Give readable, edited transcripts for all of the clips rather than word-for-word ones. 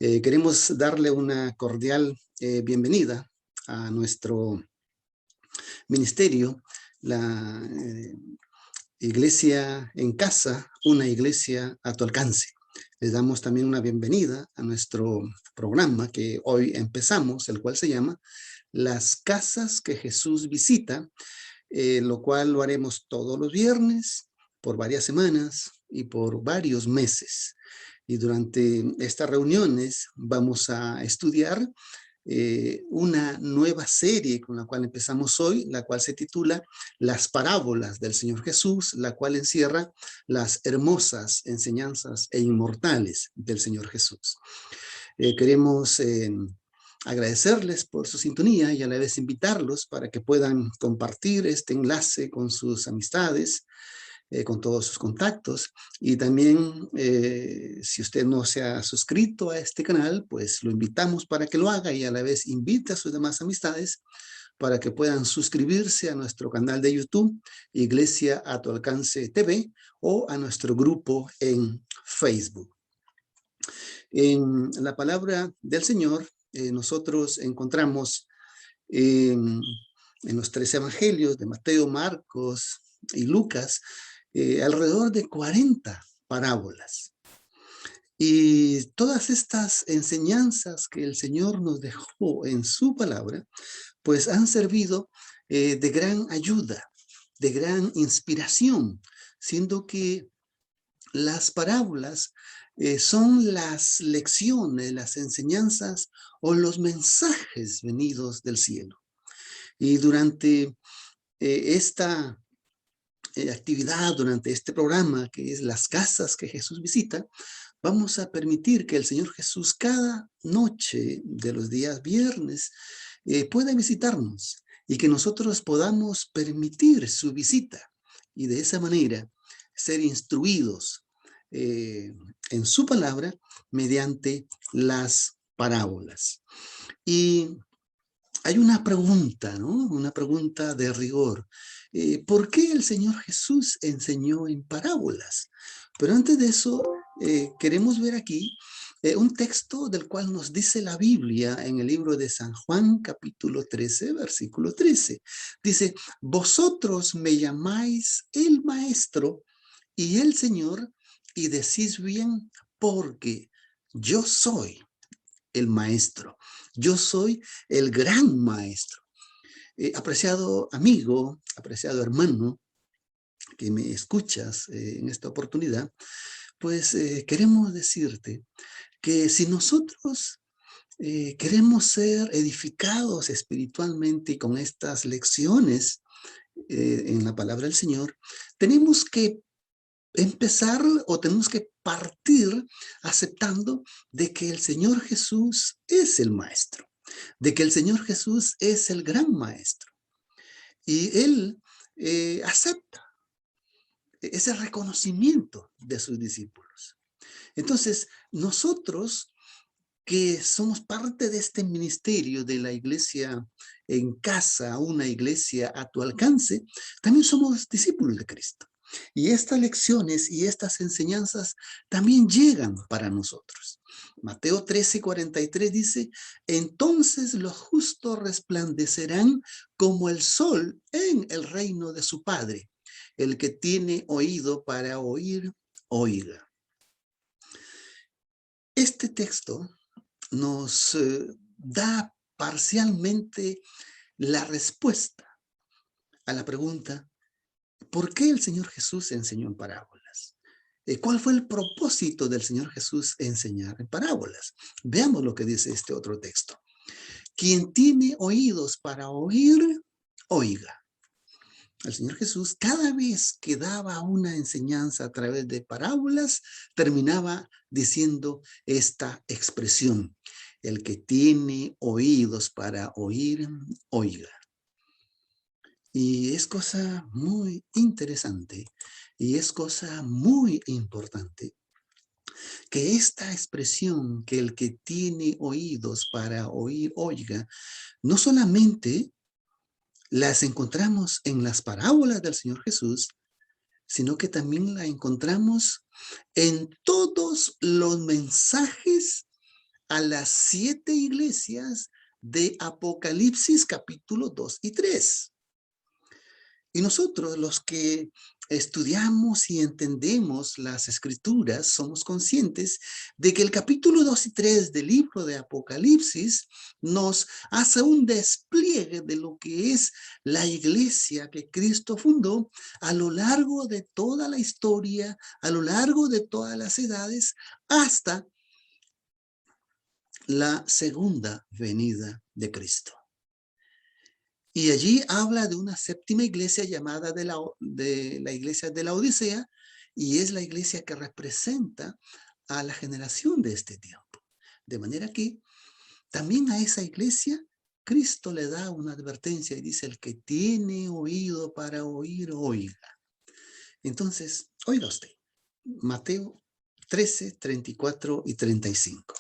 Queremos darle una cordial bienvenida a nuestro ministerio, la Iglesia en Casa, una iglesia a tu alcance. Les damos también una bienvenida a nuestro programa que hoy empezamos, el cual se llama Las Casas que Jesús Visita, lo cual lo haremos todos los viernes, por varias semanas y por varios meses. Y durante estas reuniones vamos a estudiar una nueva serie con la cual empezamos hoy, la cual se titula Las Parábolas del Señor Jesús, la cual encierra las hermosas enseñanzas e inmortales del Señor Jesús. Queremos agradecerles por su sintonía y a la vez invitarlos para que puedan compartir este enlace con sus amistades, con todos sus contactos, y también si usted no se ha suscrito a este canal, pues lo invitamos para que lo haga y a la vez invite a sus demás amistades para que puedan suscribirse a nuestro canal de YouTube, Iglesia a tu Alcance TV, o a nuestro grupo en Facebook. En la palabra del Señor, nosotros encontramos en los tres evangelios de Mateo, Marcos y Lucas, alrededor de 40 parábolas. Y todas estas enseñanzas que el Señor nos dejó en su palabra, pues han servido de gran ayuda, de gran inspiración, siendo que las parábolas son las lecciones, las enseñanzas o los mensajes venidos del cielo. Y durante esta actividad, durante este programa que es Las Casas que Jesús Visita, vamos a permitir que el Señor Jesús cada noche de los días viernes pueda visitarnos y que nosotros podamos permitir su visita y de esa manera ser instruidos en su palabra mediante las parábolas. Y hay una pregunta, ¿no? Una pregunta de rigor. ¿Por qué el Señor Jesús enseñó en parábolas? Pero antes de eso, queremos ver aquí un texto del cual nos dice la Biblia en el libro de San Juan, capítulo 13, versículo 13. Dice, vosotros me llamáis el Maestro y el Señor, y decís bien, porque yo soy el Maestro. Yo soy el gran Maestro. Apreciado amigo, apreciado hermano, que me escuchas en esta oportunidad, pues queremos decirte que si nosotros queremos ser edificados espiritualmente y con estas lecciones en la palabra del Señor, tenemos que empezar o tenemos que partir aceptando de que el Señor Jesús es el Maestro, de que el Señor Jesús es el gran Maestro. Y Él acepta ese reconocimiento de sus discípulos. Entonces, nosotros que somos parte de este ministerio de la iglesia en casa, una iglesia a tu alcance, también somos discípulos de Cristo. Y estas lecciones y estas enseñanzas también llegan para nosotros. Mateo 13:43 dice, entonces los justos resplandecerán como el sol en el reino de su Padre. El que tiene oído para oír, oiga. Este texto nos da parcialmente la respuesta a la pregunta, ¿por qué el Señor Jesús enseñó en parábolas? ¿Cuál fue el propósito del Señor Jesús enseñar en parábolas? Veamos lo que dice este otro texto. Quien tiene oídos para oír, oiga. El Señor Jesús, cada vez que daba una enseñanza a través de parábolas, terminaba diciendo esta expresión. El que tiene oídos para oír, oiga. Y es cosa muy interesante y es cosa muy importante que esta expresión, que el que tiene oídos para oír, oiga, no solamente las encontramos en las parábolas del Señor Jesús, sino que también la encontramos en todos los mensajes a las 7 iglesias de Apocalipsis capítulo 2 y 3. Y nosotros, los que estudiamos y entendemos las escrituras, somos conscientes de que el capítulo 2 y 3 del libro de Apocalipsis nos hace un despliegue de lo que es la iglesia que Cristo fundó a lo largo de toda la historia, a lo largo de todas las edades, hasta la segunda venida de Cristo. Y allí habla de una séptima iglesia llamada de la iglesia de la Odisea, y es la iglesia que representa a la generación de este tiempo. De manera que también a esa iglesia Cristo le da una advertencia y dice: el que tiene oído para oír, oiga. Entonces, oiga usted, Mateo 13, 34 y 35.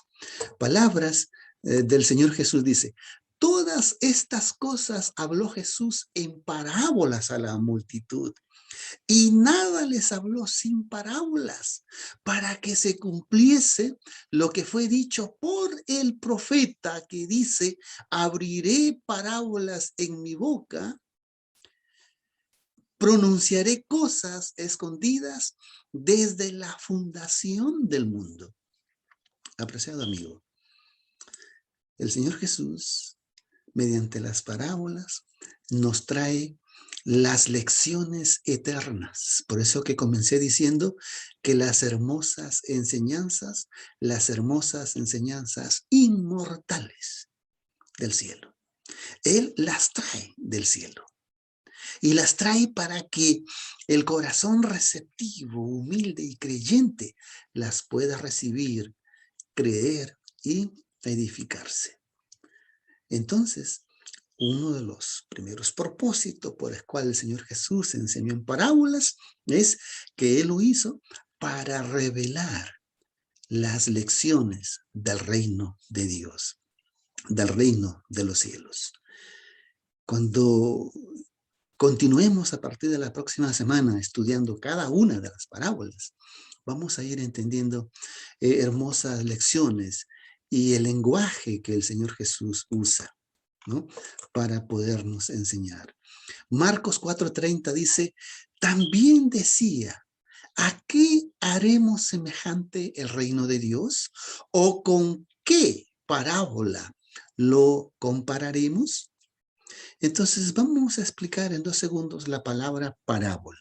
Palabras del Señor Jesús dice: todas estas cosas habló Jesús en parábolas a la multitud, y nada les habló sin parábolas, para que se cumpliese lo que fue dicho por el profeta, que dice: abriré parábolas en mi boca, pronunciaré cosas escondidas desde la fundación del mundo. Apreciado amigo, el Señor Jesús, mediante las parábolas, nos trae las lecciones eternas. Por eso que comencé diciendo que las hermosas enseñanzas inmortales del cielo, Él las trae del cielo. Y las trae para que el corazón receptivo, humilde y creyente las pueda recibir, creer y edificarse. Entonces, uno de los primeros propósitos por el cual el Señor Jesús enseñó en parábolas es que Él lo hizo para revelar las lecciones del reino de Dios, del reino de los cielos. Cuando continuemos a partir de la próxima semana estudiando cada una de las parábolas, vamos a ir entendiendo hermosas lecciones y el lenguaje que el Señor Jesús usa, ¿no?, para podernos enseñar. Marcos 4:30 dice: también decía, ¿a qué haremos semejante el reino de Dios? ¿O con qué parábola lo compararemos? Entonces vamos a explicar en 2 segundos la palabra parábola.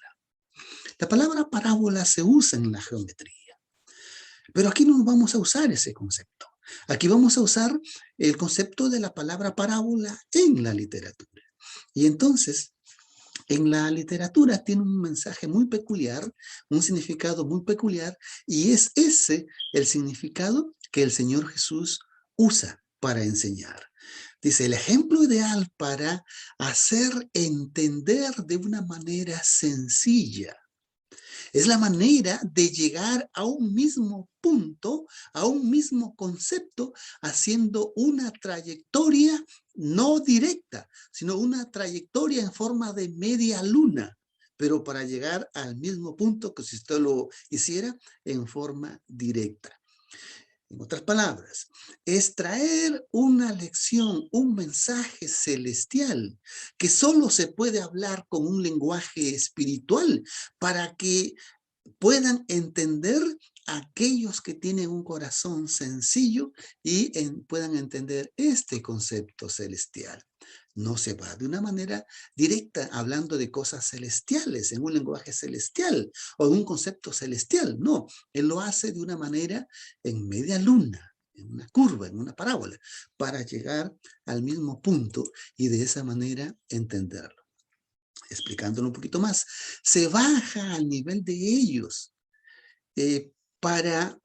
La palabra parábola se usa en la geometría, pero aquí no vamos a usar ese concepto. Aquí vamos a usar el concepto de la palabra parábola en la literatura. Y entonces, en la literatura tiene un mensaje muy peculiar, un significado muy peculiar, y es ese el significado que el Señor Jesús usa para enseñar. Dice: el ejemplo ideal para hacer entender de una manera sencilla. Es la manera de llegar a un mismo punto, a un mismo concepto, haciendo una trayectoria no directa, sino una trayectoria en forma de media luna, pero para llegar al mismo punto que si usted lo hiciera en forma directa. En otras palabras, es traer una lección, un mensaje celestial que solo se puede hablar con un lenguaje espiritual para que puedan entender aquellos que tienen un corazón sencillo y puedan entender este concepto celestial. No se va de una manera directa hablando de cosas celestiales, en un lenguaje celestial o en un concepto celestial. No, Él lo hace de una manera en media luna, en una curva, en una parábola, para llegar al mismo punto y de esa manera entenderlo. Explicándolo un poquito más, se baja al nivel de ellos para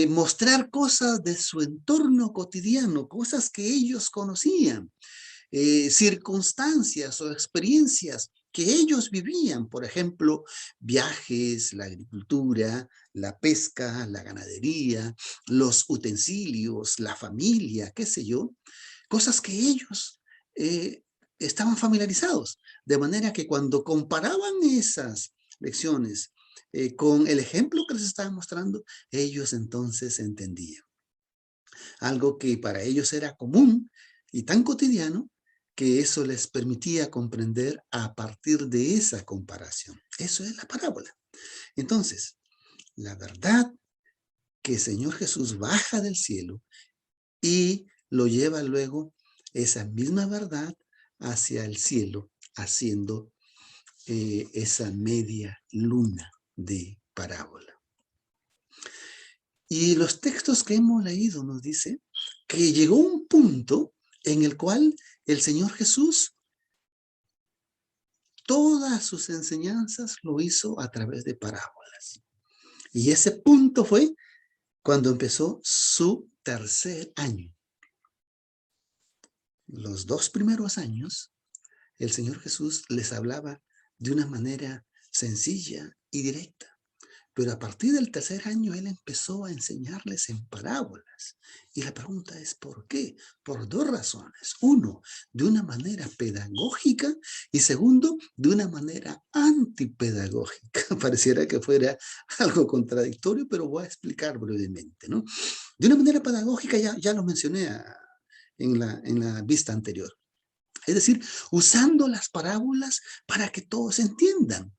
mostrar cosas de su entorno cotidiano, cosas que ellos conocían, circunstancias o experiencias que ellos vivían, por ejemplo, viajes, la agricultura, la pesca, la ganadería, los utensilios, la familia, qué sé yo, cosas que ellos estaban familiarizados, de manera que cuando comparaban esas lecciones con el ejemplo que les estaba mostrando, ellos entonces entendían. algo que para ellos era común y tan cotidiano que eso les permitía comprender a partir de esa comparación. Eso es la parábola. Entonces, la verdad que el Señor Jesús baja del cielo y lo lleva luego esa misma verdad hacia el cielo, haciendo esa media luna de parábola. Y los textos que hemos leído nos dice que llegó un punto en el cual el Señor Jesús todas sus enseñanzas lo hizo a través de parábolas. Y ese punto fue cuando empezó su tercer año. Los 2 primeros años, el Señor Jesús les hablaba de una manera sencilla y directa. Pero a partir del tercer año, Él empezó a enseñarles en parábolas. Y la pregunta es, ¿por qué? Por 2 razones. Uno, de una manera pedagógica y segundo, de una manera antipedagógica. Pareciera que fuera algo contradictorio, pero voy a explicar brevemente, ¿no? De una manera pedagógica, ya lo mencioné en la vista anterior. Es decir, usando las parábolas para que todos entiendan.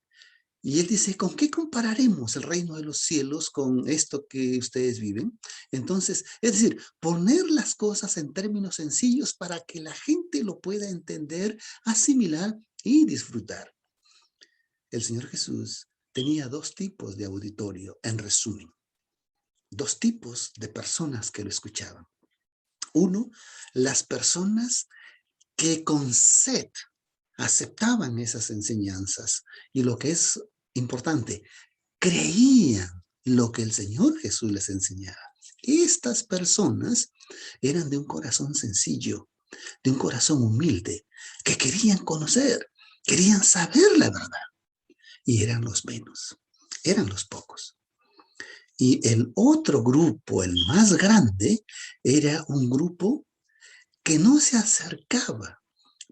Y él dice, ¿con qué compararemos el reino de los cielos con esto que ustedes viven? Entonces, es decir, poner las cosas en términos sencillos para que la gente lo pueda entender, asimilar y disfrutar. El Señor Jesús tenía 2 tipos de auditorio, en resumen. 2 tipos de personas que lo escuchaban. Uno, las personas que con sed aceptaban esas enseñanzas. Y lo que es importante, creían lo que el Señor Jesús les enseñaba. Estas personas eran de un corazón sencillo, de un corazón humilde, que querían conocer, querían saber la verdad. Y eran los menos, eran los pocos. Y el otro grupo, el más grande, era un grupo que no se acercaba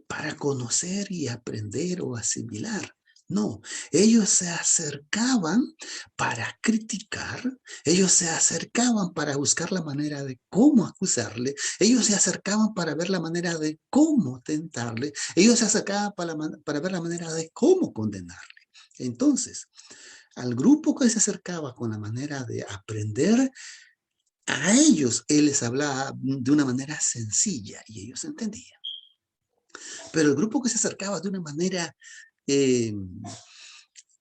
para conocer y aprender o asimilar. No, ellos se acercaban para criticar, ellos se acercaban para buscar la manera de cómo acusarle, ellos se acercaban para ver la manera de cómo tentarle, ellos se acercaban para ver la manera de cómo condenarle. Entonces, al grupo que se acercaba con la manera de aprender, a ellos él les hablaba de una manera sencilla y ellos entendían. Pero el grupo que se acercaba de una manera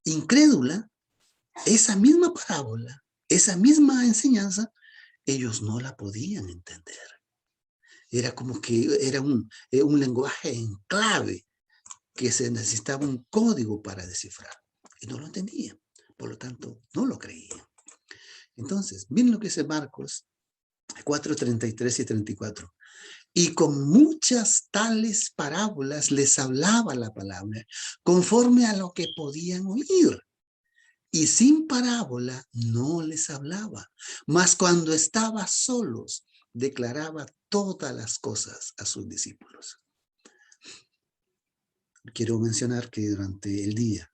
incrédula, esa misma parábola, esa misma enseñanza, ellos no la podían entender. Era como que era un lenguaje en clave que se necesitaba un código para descifrar. Y no lo entendían. Por lo tanto, no lo creían. Entonces, miren lo que dice Marcos 4, 33 y 34. Y con muchas tales parábolas les hablaba la palabra, conforme a lo que podían oír. Y sin parábola no les hablaba, mas cuando estaba solos, declaraba todas las cosas a sus discípulos. Quiero mencionar que durante el día,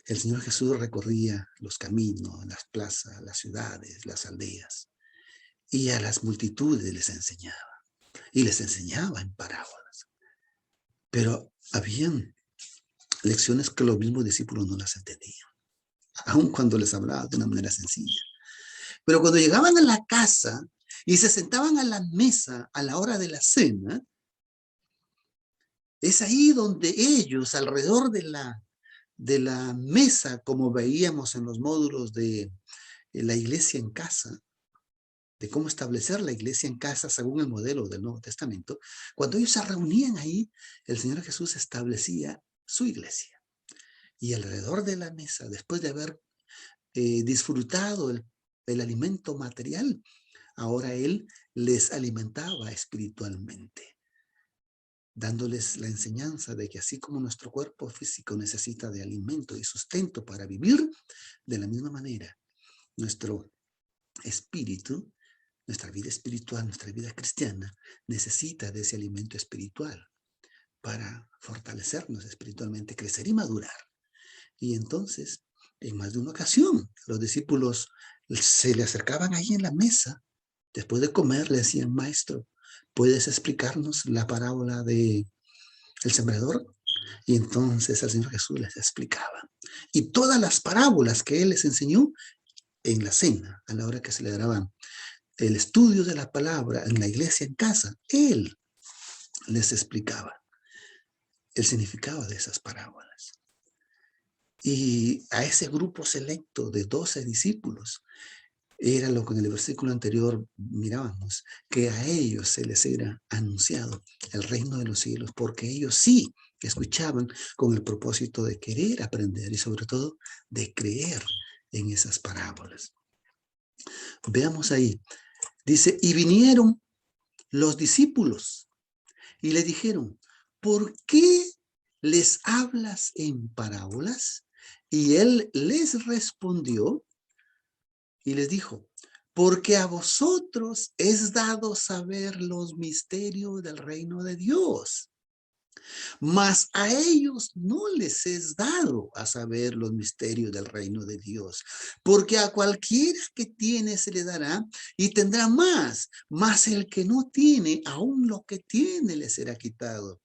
el Señor Jesús recorría los caminos, las plazas, las ciudades, las aldeas, y a las multitudes les enseñaba, y les enseñaba en parábolas. Pero habían lecciones que los mismos discípulos no las entendían, aun cuando les hablaba de una manera sencilla. Pero cuando llegaban a la casa y se sentaban a la mesa a la hora de la cena, es ahí donde ellos, alrededor de la mesa, como veíamos en los módulos de la iglesia en casa, de cómo establecer la iglesia en casa según el modelo del Nuevo Testamento, cuando ellos se reunían ahí, el Señor Jesús establecía su iglesia. Y alrededor de la mesa, después de haber disfrutado el alimento material, ahora Él les alimentaba espiritualmente, dándoles la enseñanza de que así como nuestro cuerpo físico necesita de alimento y sustento para vivir, de la misma manera, nuestro espíritu, nuestra vida espiritual, nuestra vida cristiana, necesita de ese alimento espiritual para fortalecernos espiritualmente, crecer y madurar. Y entonces, en más de una ocasión, los discípulos se le acercaban ahí en la mesa Después de comer le decían, maestro, ¿puedes explicarnos la parábola de el sembrador? Y entonces el Señor Jesús les explicaba. Y todas las parábolas que Él les enseñó en la cena, a la hora que se le daba el estudio de la palabra en la iglesia, en casa, Él les explicaba el significado de esas parábolas. Y a ese grupo selecto de 12 discípulos, era lo que en el versículo anterior mirábamos, que a ellos se les era anunciado el reino de los cielos, porque ellos sí escuchaban con el propósito de querer aprender y sobre todo de creer en esas parábolas. Veamos ahí, dice, y vinieron los discípulos y le dijeron, ¿por qué les hablas en parábolas? Y él les respondió y les dijo, porque a vosotros es dado saber los misterios del reino de Dios, mas a ellos no les es dado a saber los misterios del reino de Dios, porque a cualquiera que tiene se le dará y tendrá más, mas el que no tiene, aún lo que tiene le será quitado.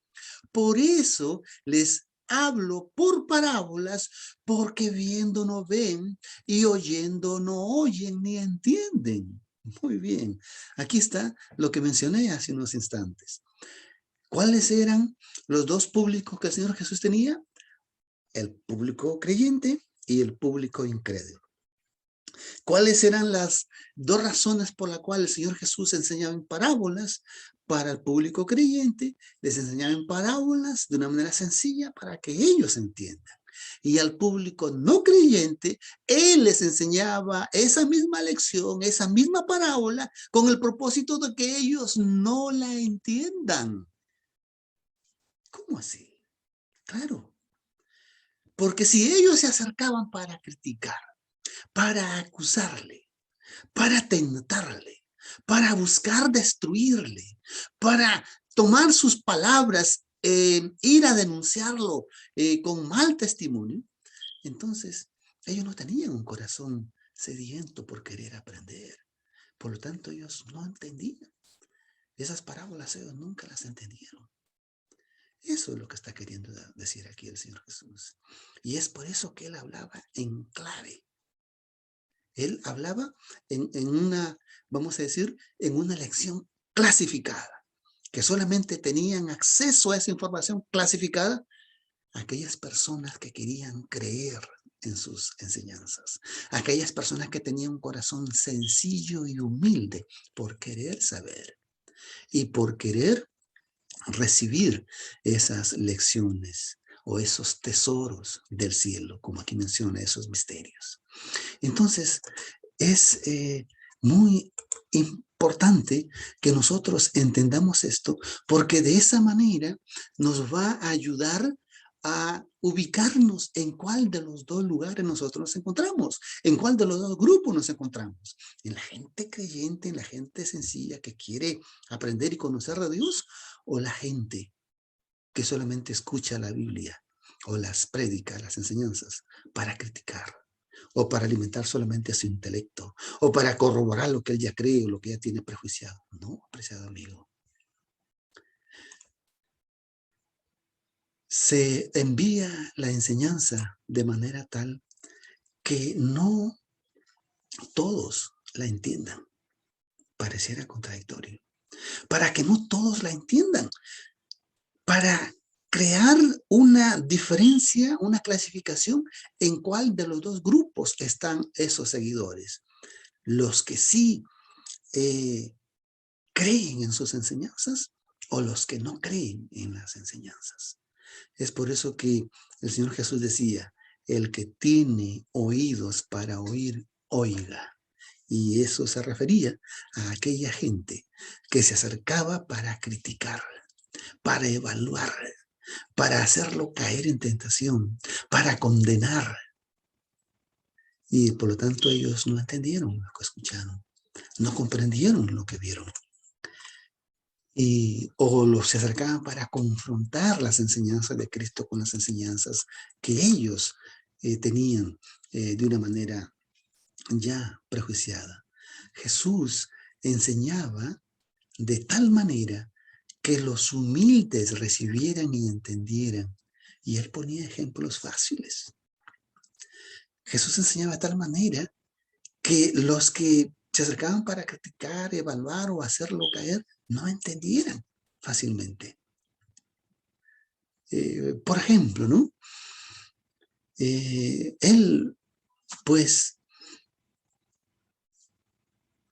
Por eso les hablo por parábolas, porque viendo no ven y oyendo no oyen ni entienden. Muy bien, aquí está lo que mencioné hace unos instantes. ¿Cuáles eran los dos públicos que el Señor Jesús tenía? El público creyente y el público incrédulo. ¿Cuáles eran las dos razones por las cuales el Señor Jesús enseñaba en parábolas? Para el público creyente, les enseñaba en parábolas de una manera sencilla para que ellos entiendan. Y al público no creyente, Él les enseñaba esa misma lección, esa misma parábola, con el propósito de que ellos no la entiendan. ¿Cómo así? Claro, porque si ellos se acercaban para criticar, para acusarle, para tentarle, para buscar destruirle, para tomar sus palabras, ir a denunciarlo con mal testimonio, entonces ellos no tenían un corazón sediento por querer aprender. Por lo tanto, ellos no entendían. Esas parábolas ellos nunca las entendieron. Eso es lo que está queriendo decir aquí el Señor Jesús. Y es por eso que Él hablaba en clave. Él hablaba en una, vamos a decir, en una lección clasificada, que solamente tenían acceso a esa información clasificada aquellas personas que querían creer en sus enseñanzas, aquellas personas que tenían un corazón sencillo y humilde por querer saber y por querer recibir esas lecciones o esos tesoros del cielo, como aquí menciona esos misterios. Entonces, es muy importante que nosotros entendamos esto, porque de esa manera nos va a ayudar a ubicarnos en cuál de los dos lugares nosotros nos encontramos, en cuál de los dos grupos nos encontramos, en la gente creyente, en la gente sencilla que quiere aprender y conocer a Dios, o la gente que solamente escucha la Biblia o las prédicas, las enseñanzas para criticar o para alimentar solamente su intelecto o para corroborar lo que él ya cree o lo que ya tiene prejuiciado. No, apreciado amigo. Se envía la enseñanza de manera tal que no todos la entiendan. Pareciera contradictorio. Para que no todos la entiendan. Para crear una diferencia, una clasificación en cuál de los dos grupos están esos seguidores. Los que sí creen en sus enseñanzas o los que no creen en las enseñanzas. Es por eso que el Señor Jesús decía, el que tiene oídos para oír, oiga. Y eso se refería a aquella gente que se acercaba para criticar, para evaluar, para hacerlo caer en tentación, para condenar. Y por lo tanto ellos no entendieron lo que escucharon, no comprendieron lo que vieron. O los se acercaban para confrontar las enseñanzas de Cristo con las enseñanzas que ellos tenían de una manera ya prejuiciada. Jesús enseñaba de tal manera que los humildes recibieran y entendieran. Y él ponía ejemplos fáciles. Jesús enseñaba de tal manera que los que se acercaban para criticar, evaluar o hacerlo caer, no entendieran fácilmente. Por ejemplo, ¿no? Él, pues,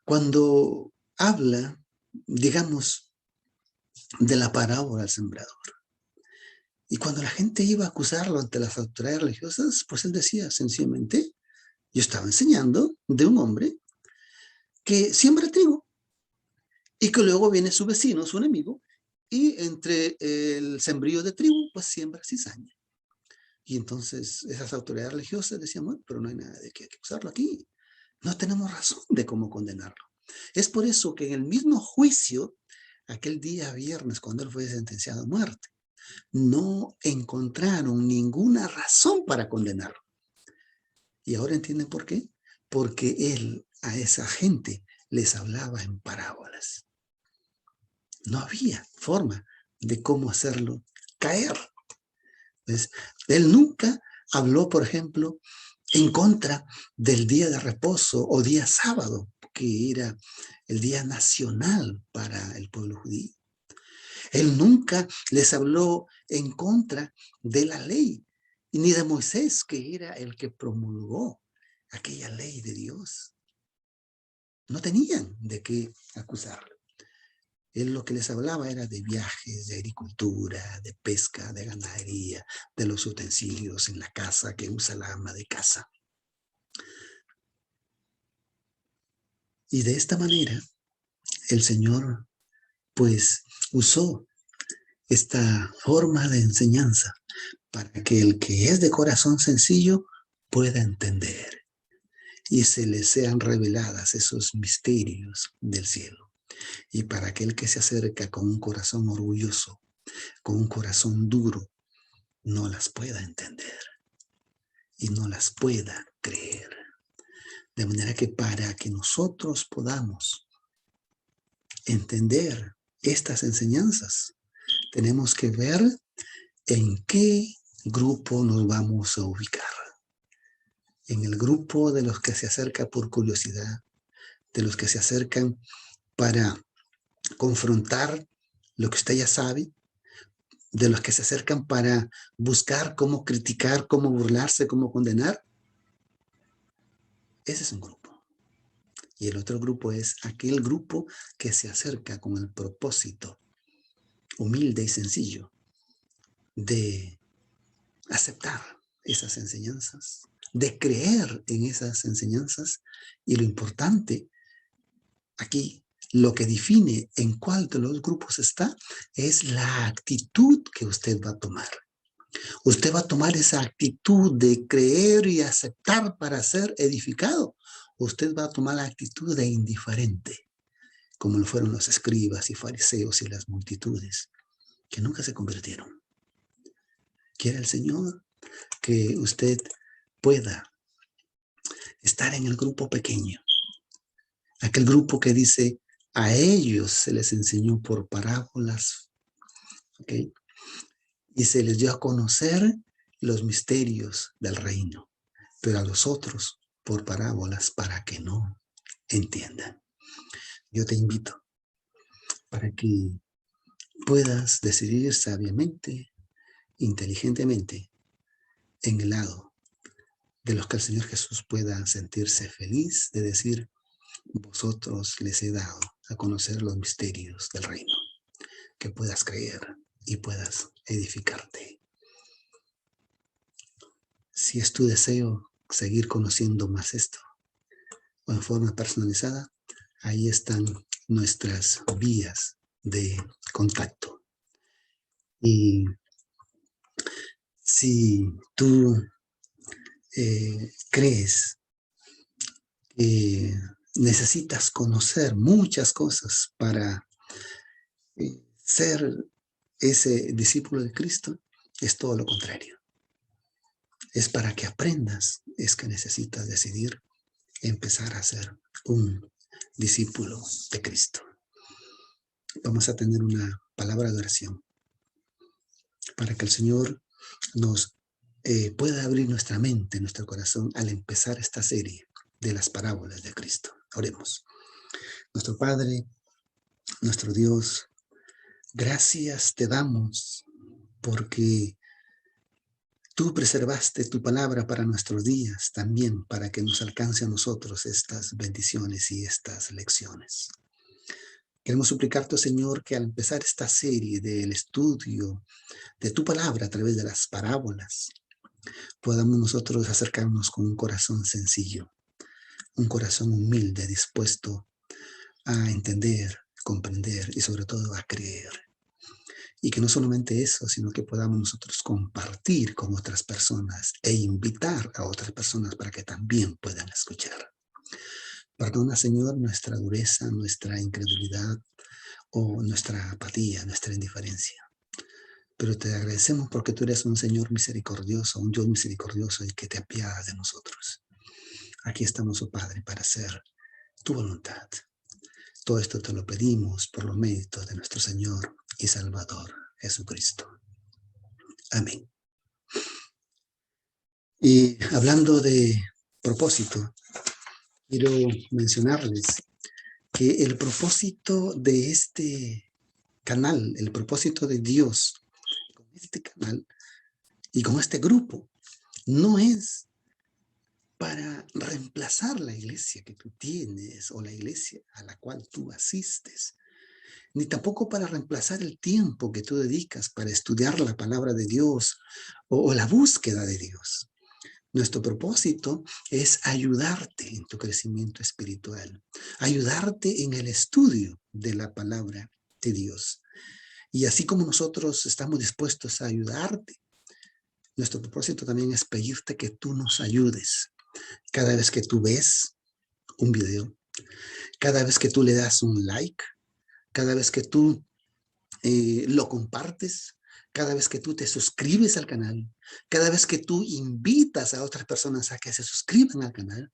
cuando habla, digamos, de la parábola del sembrador, y cuando la gente iba a acusarlo ante las autoridades religiosas, pues él decía sencillamente, yo estaba enseñando de un hombre que siembra trigo y que luego viene su vecino, su enemigo, y entre el sembrío de trigo, pues siembra cizaña. Y entonces esas autoridades religiosas decían, bueno, pero no hay nada de que acusarlo aquí. No tenemos razón de cómo condenarlo. Es por eso que en el mismo juicio, aquel día viernes, cuando él fue sentenciado a muerte, no encontraron ninguna razón para condenarlo. ¿Y ahora entienden por qué? Porque él a esa gente les hablaba en parábolas. No había forma de cómo hacerlo caer. Entonces, él nunca habló, por ejemplo, en contra del día de reposo o día sábado, que era el día nacional para el pueblo judío. Él nunca les habló en contra de la ley, ni de Moisés, que era el que promulgó aquella ley de Dios. No tenían de qué acusarlo. Él lo que les hablaba era de viajes, de agricultura, de pesca, de ganadería, de los utensilios en la casa que usa la ama de casa. Y de esta manera, el Señor, pues, usó esta forma de enseñanza para que el que es de corazón sencillo pueda entender y se le sean reveladas esos misterios del cielo. Y para aquel que se acerca con un corazón orgulloso, con un corazón duro, no las pueda entender y no las pueda creer. De manera que para que nosotros podamos entender estas enseñanzas, tenemos que ver en qué grupo nos vamos a ubicar. En el grupo de los que se acerca por curiosidad, de los que se acercan para confrontar lo que usted ya sabe, de los que se acercan para buscar cómo criticar, cómo burlarse, cómo condenar. Ese es un grupo. Y el otro grupo es aquel grupo que se acerca con el propósito humilde y sencillo de aceptar esas enseñanzas, de creer en esas enseñanzas. Y lo importante aquí, lo que define en cuál de los grupos está, es la actitud que usted va a tomar. Usted va a tomar esa actitud de creer y aceptar para ser edificado. Usted va a tomar la actitud de indiferente, como lo fueron los escribas y fariseos y las multitudes, que nunca se convirtieron. Quiere el Señor que usted pueda estar en el grupo pequeño, aquel grupo que dice, a ellos se les enseñó por parábolas, ¿ok? Y se les dio a conocer los misterios del reino, pero a los otros por parábolas para que no entiendan. Yo te invito para que puedas decidir sabiamente, inteligentemente, en el lado de los que el Señor Jesús pueda sentirse feliz de decir, vosotros les he dado a conocer los misterios del reino, que puedas creer y puedas edificarte. Si es tu deseo seguir conociendo más esto, o en forma personalizada, ahí están nuestras vías de contacto. Y si tú crees que necesitas conocer muchas cosas para ser ese discípulo de Cristo, es todo lo contrario. Es para que aprendas, es que necesitas decidir empezar a ser un discípulo de Cristo. Vamos a tener una palabra de oración para que el Señor nos pueda abrir nuestra mente, nuestro corazón al empezar esta serie de las parábolas de Cristo. Oremos. Nuestro Padre, nuestro Dios, gracias te damos porque tú preservaste tu palabra para nuestros días, también para que nos alcance a nosotros estas bendiciones y estas lecciones. Queremos suplicarte, Señor, que al empezar esta serie del estudio de tu palabra a través de las parábolas, podamos nosotros acercarnos con un corazón sencillo, un corazón humilde, dispuesto a entender, comprender y sobre todo a creer. Y que no solamente eso, sino que podamos nosotros compartir con otras personas e invitar a otras personas para que también puedan escuchar. Perdona, Señor, nuestra dureza, nuestra incredulidad o nuestra apatía, nuestra indiferencia. Pero te agradecemos porque tú eres un Señor misericordioso, un Dios misericordioso y que te apiadas de nosotros. Aquí estamos, oh Padre, para hacer tu voluntad. Todo esto te lo pedimos por los méritos de nuestro Señor y Salvador, Jesucristo. Amén. Y hablando de propósito, quiero mencionarles que el propósito de este canal, el propósito de Dios con este canal y con este grupo, no es para reemplazar la iglesia que tú tienes o la iglesia a la cual tú asistes, ni tampoco para reemplazar el tiempo que tú dedicas para estudiar la palabra de Dios o la búsqueda de Dios. Nuestro propósito es ayudarte en tu crecimiento espiritual, ayudarte en el estudio de la palabra de Dios. Y así como nosotros estamos dispuestos a ayudarte, nuestro propósito también es pedirte que tú nos ayudes. Cada vez que tú ves un video, cada vez que tú le das un like, cada vez que tú lo compartes, cada vez que tú te suscribes al canal, cada vez que tú invitas a otras personas a que se suscriban al canal,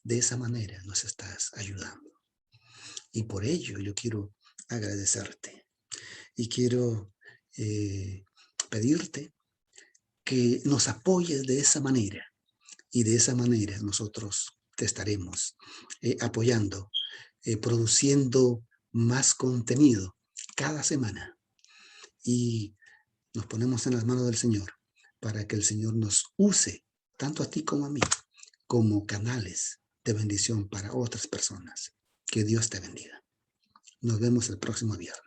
de esa manera nos estás ayudando. Y por ello yo quiero agradecerte y quiero pedirte que nos apoyes de esa manera. Y de esa manera nosotros te estaremos apoyando, produciendo más contenido cada semana. Y nos ponemos en las manos del Señor para que el Señor nos use, tanto a ti como a mí, como canales de bendición para otras personas. Que Dios te bendiga. Nos vemos el próximo viernes.